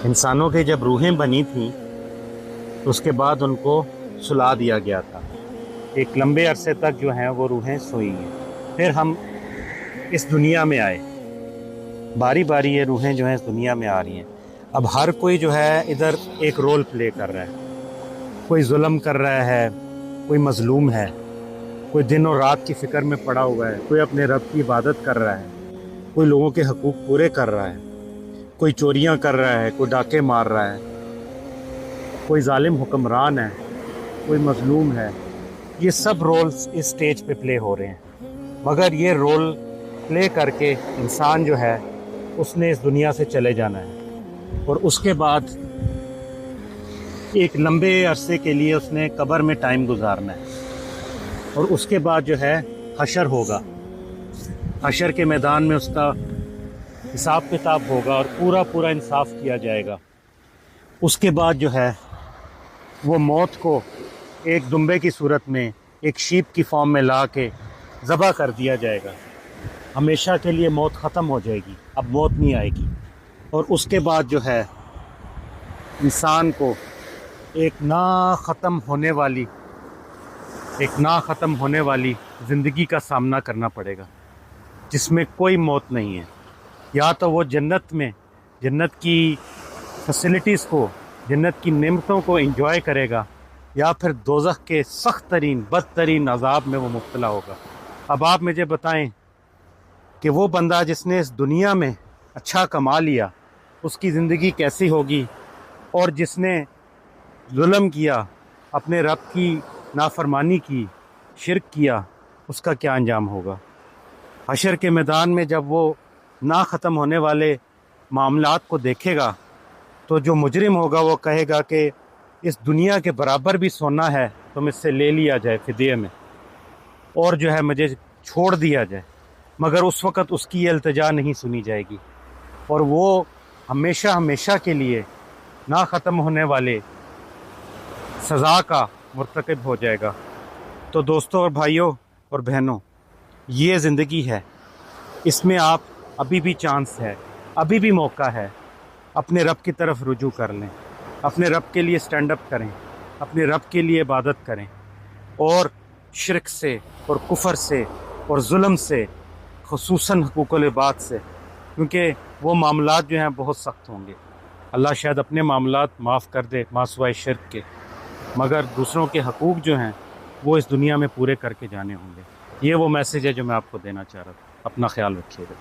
انسانوں کی جب روحیں بنی تھیں تو اس کے بعد ان کو سلا دیا گیا تھا. ایک لمبے عرصے تک جو ہیں وہ روحیں سوئی ہیں. پھر ہم اس دنیا میں آئے، باری باری یہ روحیں جو ہیں اس دنیا میں آ رہی ہیں. اب ہر کوئی جو ہے ادھر ایک رول پلے کر رہا ہے. کوئی ظلم کر رہا ہے، کوئی مظلوم ہے، کوئی دن اور رات کی فکر میں پڑا ہوا ہے، کوئی اپنے رب کی عبادت کر رہا ہے، کوئی لوگوں کے حقوق پورے کر رہا ہے، کوئی چوریاں کر رہا ہے، کوئی ڈاکے مار رہا ہے، کوئی ظالم حکمران ہے، کوئی مظلوم ہے. یہ سب رولز اس سٹیج پہ پلے ہو رہے ہیں. مگر یہ رول پلے کر کے انسان جو ہے اس نے اس دنیا سے چلے جانا ہے، اور اس کے بعد ایک لمبے عرصے کے لیے اس نے قبر میں ٹائم گزارنا ہے، اور اس کے بعد جو ہے حشر ہوگا. حشر کے میدان میں اس کا حساب کتاب ہوگا اور پورا انصاف کیا جائے گا. اس کے بعد جو ہے وہ موت کو ایک دمبے کی صورت میں، ایک شیپ کی فارم میں لا کے ذبح کر دیا جائے گا. ہمیشہ کے لیے موت ختم ہو جائے گی، اب موت نہیں آئے گی. اور اس کے بعد جو ہے انسان کو ایک نا ختم ہونے والی زندگی کا سامنا کرنا پڑے گا، جس میں کوئی موت نہیں ہے. یا تو وہ جنت میں جنت کی فیسلٹیز کو، جنت کی نعمتوں کو انجوائے کرے گا، یا پھر دوزخ کے سخت ترین بدترین عذاب میں وہ مبتلا ہوگا. اب آپ مجھے بتائیں کہ وہ بندہ جس نے اس دنیا میں اچھا کما لیا، اس کی زندگی کیسی ہوگی، اور جس نے ظلم کیا، اپنے رب کی نافرمانی کی، شرک کیا، اس کا کیا انجام ہوگا؟ حشر کے میدان میں جب وہ نا ختم ہونے والے معاملات کو دیکھے گا تو جو مجرم ہوگا وہ کہے گا کہ اس دنیا کے برابر بھی سونا ہے تو مجھ سے لے لیا جائے فدیے میں، اور جو ہے مجھے چھوڑ دیا جائے. مگر اس وقت اس کی یہ التجا نہیں سنی جائے گی، اور وہ ہمیشہ کے لیے نا ختم ہونے والے سزا کا مرتکب ہو جائے گا. تو دوستوں اور بھائیوں اور بہنوں، یہ زندگی ہے، اس میں آپ ابھی بھی چانس ہے، ابھی بھی موقع ہے. اپنے رب کی طرف رجوع کر لیں، اپنے رب کے لیے سٹینڈ اپ کریں، اپنے رب کے لیے عبادت کریں، اور شرک سے اور کفر سے اور ظلم سے، خصوصاً حقوق العباد سے، کیونکہ وہ معاملات جو ہیں بہت سخت ہوں گے. اللہ شاید اپنے معاملات معاف کر دے ما سوائے شرک کے، مگر دوسروں کے حقوق جو ہیں وہ اس دنیا میں پورے کر کے جانے ہوں گے. یہ وہ میسج ہے جو میں آپ کو دینا چاہ رہا تھا. اپنا خیال رکھیے گا.